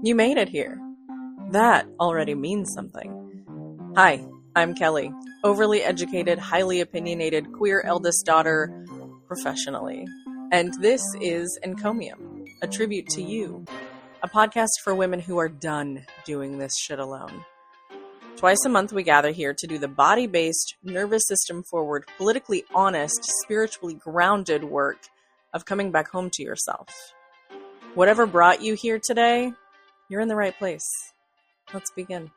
You made it here. That already means something. Hi, I'm Kelly, overly educated, highly opinionated, queer eldest daughter professionally. And this is Encomium, a tribute to you, a podcast for women who are done doing this shit alone. Twice a month we gather here to do the body-based, nervous system forward, politically honest, spiritually grounded work of coming back home to yourself. Whatever brought you here today, you're in the right place. Let's begin.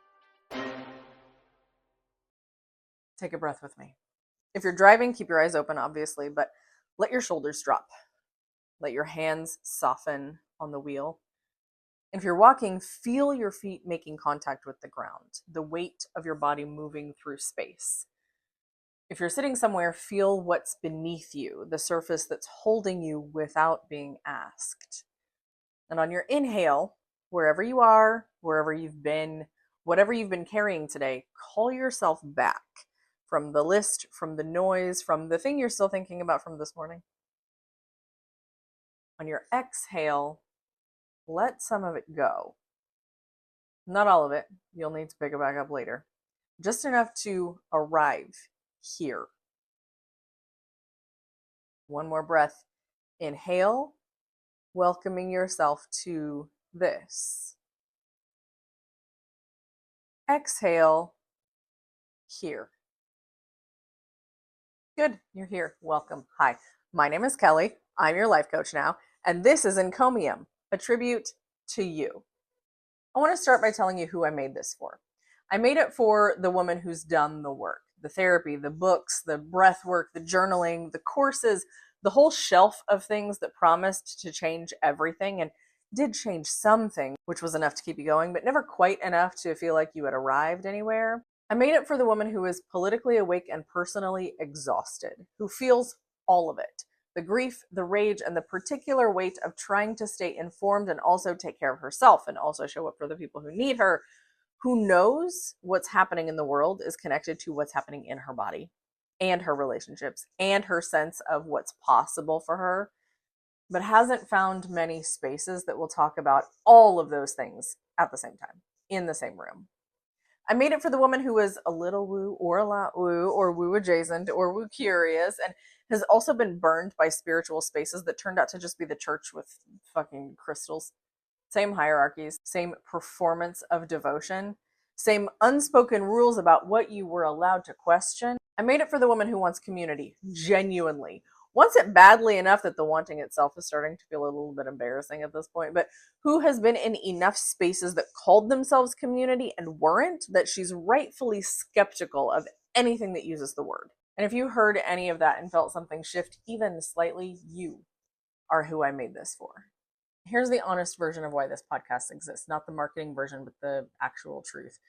Take a breath with me. If you're driving, keep your eyes open, obviously, but let your shoulders drop. Let your hands soften on the wheel. And if you're walking, feel your feet making contact with the ground, the weight of your body moving through space. If you're sitting somewhere, feel what's beneath you, the surface that's holding you without being asked. And on your inhale, wherever you are, wherever you've been, whatever you've been carrying today, call yourself back from the list, from the noise, from the thing you're still thinking about from this morning. On your exhale, let some of it go. Not all of it. You'll need to pick it back up later. Just enough to arrive here. One more breath. Inhale, welcoming yourself to this. Exhale, here. Good, you're here. Welcome. Hi, my name is Kelly. I'm your life coach now, and this is Encomium, a tribute to you. I want to start by telling you who I made this for. I made it for the woman who's done the work, the therapy, the books, the breath work, the journaling, the courses, the whole shelf of things that promised to change everything and did change something, which was enough to keep you going, but never quite enough to feel like you had arrived anywhere. I made it for the woman who is politically awake and personally exhausted, who feels all of it. The grief, the rage, and the particular weight of trying to stay informed and also take care of herself and also show up for the people who need her, who knows what's happening in the world is connected to what's happening in her body and her relationships and her sense of what's possible for her, but hasn't found many spaces that will talk about all of those things at the same time, in the same room. I made it for the woman who is a little woo or a lot woo or woo adjacent or woo curious and has also been burned by spiritual spaces that turned out to just be the church with fucking crystals. Same hierarchies, same performance of devotion, same unspoken rules about what you were allowed to question. I made it for the woman who wants community, genuinely. Wants it badly enough that the wanting itself is starting to feel a little bit embarrassing at this point, but who has been in enough spaces that called themselves community and weren't, that she's rightfully skeptical of anything that uses the word. And if you heard any of that and felt something shift even slightly, you are who I made this for. Here's the honest version of why this podcast exists, not the marketing version, but the actual truth.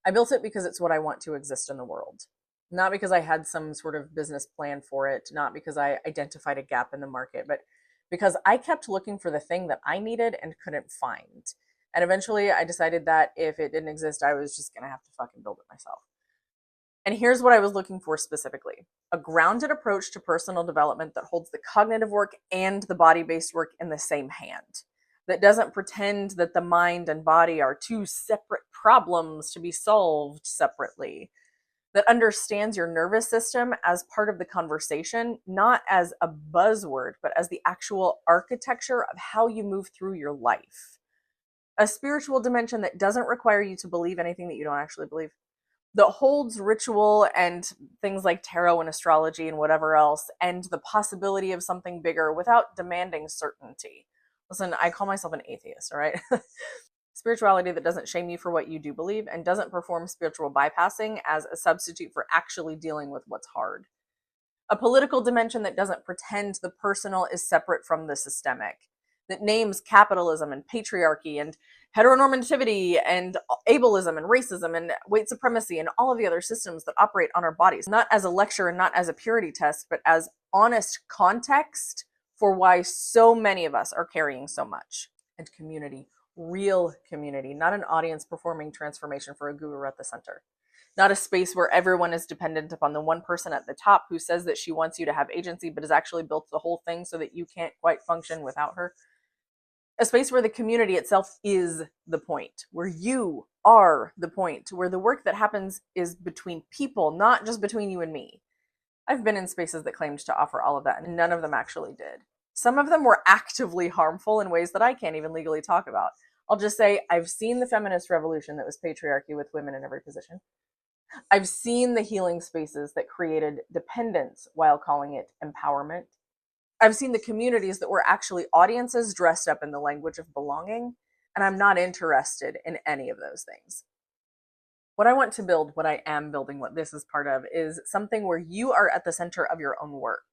I built it because it's what I want to exist in the world. Not because I had some sort of business plan for it, not because I identified a gap in the market, but because I kept looking for the thing that I needed and couldn't find. And eventually I decided that if it didn't exist, I was just going to have to fucking build it myself. And here's what I was looking for specifically. A grounded approach to personal development that holds the cognitive work and the body-based work in the same hand. That doesn't pretend that the mind and body are two separate problems to be solved separately. That understands your nervous system as part of the conversation, not as a buzzword, but as the actual architecture of how you move through your life. A spiritual dimension that doesn't require you to believe anything that you don't actually believe. That holds ritual and things like tarot and astrology and whatever else, and the possibility of something bigger without demanding certainty. Listen, I call myself an atheist, all right? Spirituality that doesn't shame you for what you do believe and doesn't perform spiritual bypassing as a substitute for actually dealing with what's hard. A political dimension that doesn't pretend the personal is separate from the systemic. That names capitalism and patriarchy and heteronormativity and ableism and racism and white supremacy and all of the other systems that operate on our bodies, not as a lecture and not as a purity test, but as honest context for why so many of us are carrying so much. And community. Real community, not an audience performing transformation for a guru at the center. Not a space where everyone is dependent upon the one person at the top who says that she wants you to have agency, but has actually built the whole thing so that you can't quite function without her. A space where the community itself is the point, where you are the point, where the work that happens is between people, not just between you and me. I've been in spaces that claimed to offer all of that, and none of them actually did. Some of them were actively harmful in ways that I can't even legally talk about. I'll just say I've seen the feminist revolution that was patriarchy with women in every position. I've seen the healing spaces that created dependence while calling it empowerment. I've seen the communities that were actually audiences dressed up in the language of belonging, and I'm not interested in any of those things. What I want to build, what I am building, what this is part of, is something where you are at the center of your own work,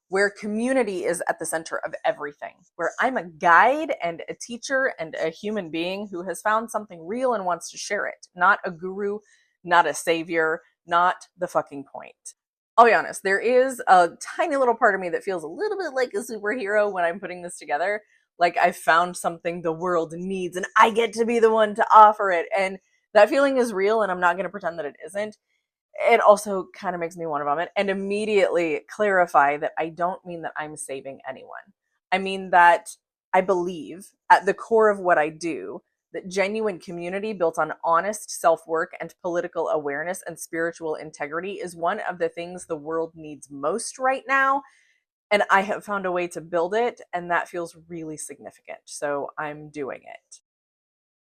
where community is at the center of everything, where I'm a guide and a teacher and a human being who has found something real and wants to share it, not a guru, not a savior, not the fucking point. I'll be honest, there is a tiny little part of me that feels a little bit like a superhero when I'm putting this together. Like I found something the world needs and I get to be the one to offer it. And that feeling is real, and I'm not going to pretend that it isn't. It also kind of makes me want to vomit, and immediately clarify that I don't mean that I'm saving anyone. I mean that I believe at the core of what I do that genuine community built on honest self-work and political awareness and spiritual integrity is one of the things the world needs most right now. And I have found a way to build it, and that feels really significant. So I'm doing it.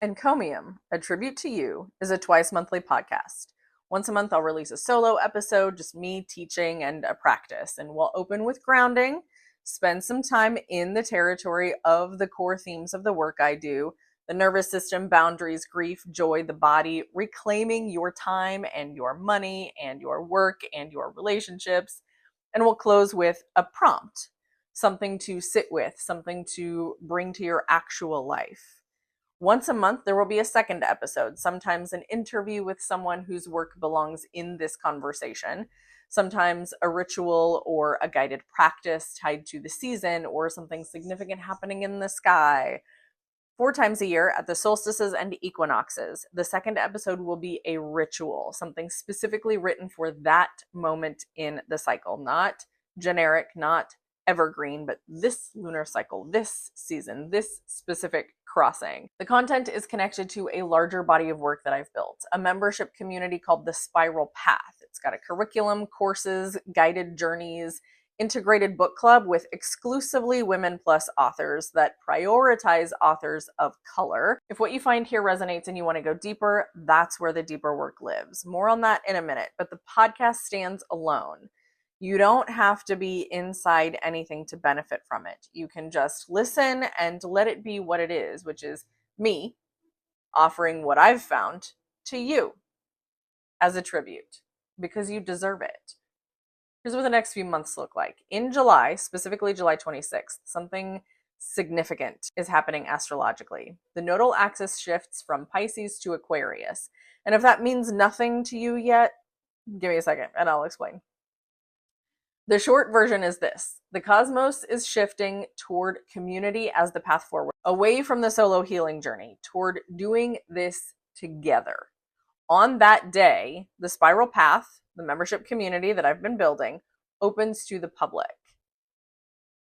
Encomium, A Tribute to You, is a twice monthly podcast. Once a month, I'll release a solo episode, just me teaching and a practice. And we'll open with grounding, spend some time in the territory of the core themes of the work I do: the nervous system, boundaries, grief, joy, the body, reclaiming your time and your money and your work and your relationships. And we'll close with a prompt, something to sit with, something to bring to your actual life. Once a month, there will be a second episode, sometimes an interview with someone whose work belongs in this conversation, sometimes a ritual or a guided practice tied to the season or something significant happening in the sky. 4 times a year at the solstices and equinoxes, the second episode will be a ritual, something specifically written for that moment in the cycle, not generic, not evergreen, but this lunar cycle, this season, this specific crossing. The content is connected to a larger body of work that I've built, a membership community called the Spiral Path. It's got a curriculum, courses, guided journeys, integrated book club with exclusively women plus authors that prioritize authors of color. If what you find here resonates and you want to go deeper, that's where the deeper work lives. More on that in a minute, but the podcast stands alone. You don't have to be inside anything to benefit from it. You can just listen and let it be what it is, which is me offering what I've found to you as a tribute, because you deserve it. Here's what the next few months look like. In July, specifically July 26th, something significant is happening astrologically. The nodal axis shifts from Pisces to Aquarius. And if that means nothing to you yet, give me a second and I'll explain. The short version is this: the cosmos is shifting toward community as the path forward, away from the solo healing journey, toward doing this together. On that day, the Spiral Path, the membership community that I've been building, opens to the public.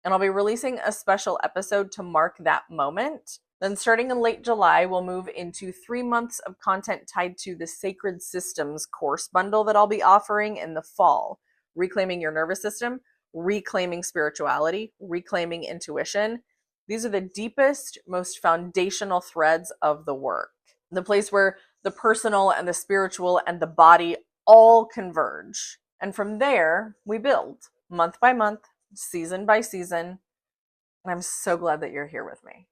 And I'll be releasing a special episode to mark that moment. Then starting in late July, we'll move into 3 months of content tied to the Sacred Systems course bundle that I'll be offering in the fall. Reclaiming your nervous system, reclaiming spirituality, reclaiming intuition. These are the deepest, most foundational threads of the work. The place where the personal and the spiritual and the body all converge. And from there, we build month by month, season by season. And I'm so glad that you're here with me.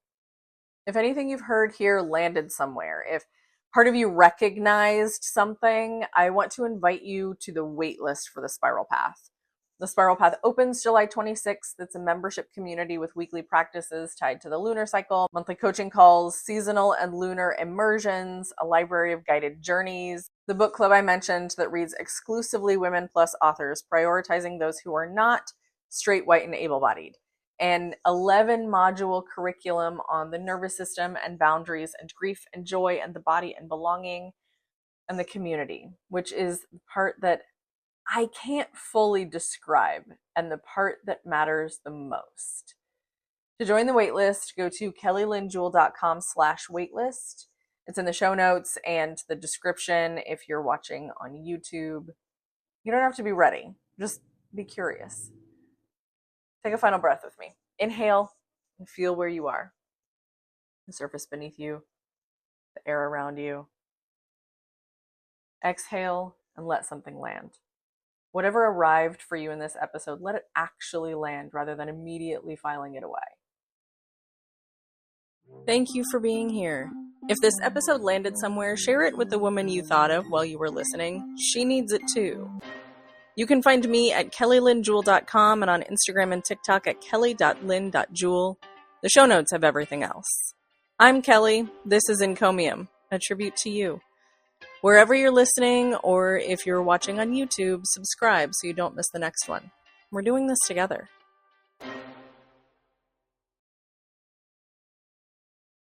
If anything you've heard here landed somewhere, if part of you recognized something, I want to invite you to the waitlist for the Spiral Path. The Spiral Path opens July 26th. It's a membership community with weekly practices tied to the lunar cycle, monthly coaching calls, seasonal and lunar immersions, a library of guided journeys, the book club I mentioned that reads exclusively women plus authors, prioritizing those who are not straight, white, and able-bodied, an 11-module curriculum on the nervous system and boundaries and grief and joy and the body and belonging, and the community, which is the part that I can't fully describe and the part that matters the most. To join the waitlist, go to kellylynnjewel.com/waitlist. It's in the show notes and the description if you're watching on YouTube. You don't have to be ready. Just be curious. Take a final breath with me. Inhale and feel where you are. The surface beneath you, the air around you. Exhale and let something land. Whatever arrived for you in this episode, let it actually land rather than immediately filing it away. Thank you for being here. If this episode landed somewhere, share it with the woman you thought of while you were listening. She needs it too. You can find me at kellylynnjewel.com and on Instagram and TikTok at kelly.lynn.jewel. The show notes have everything else. I'm Kelly. This is Encomium, a tribute to you. Wherever you're listening, or if you're watching on YouTube, subscribe so you don't miss the next one. We're doing this together.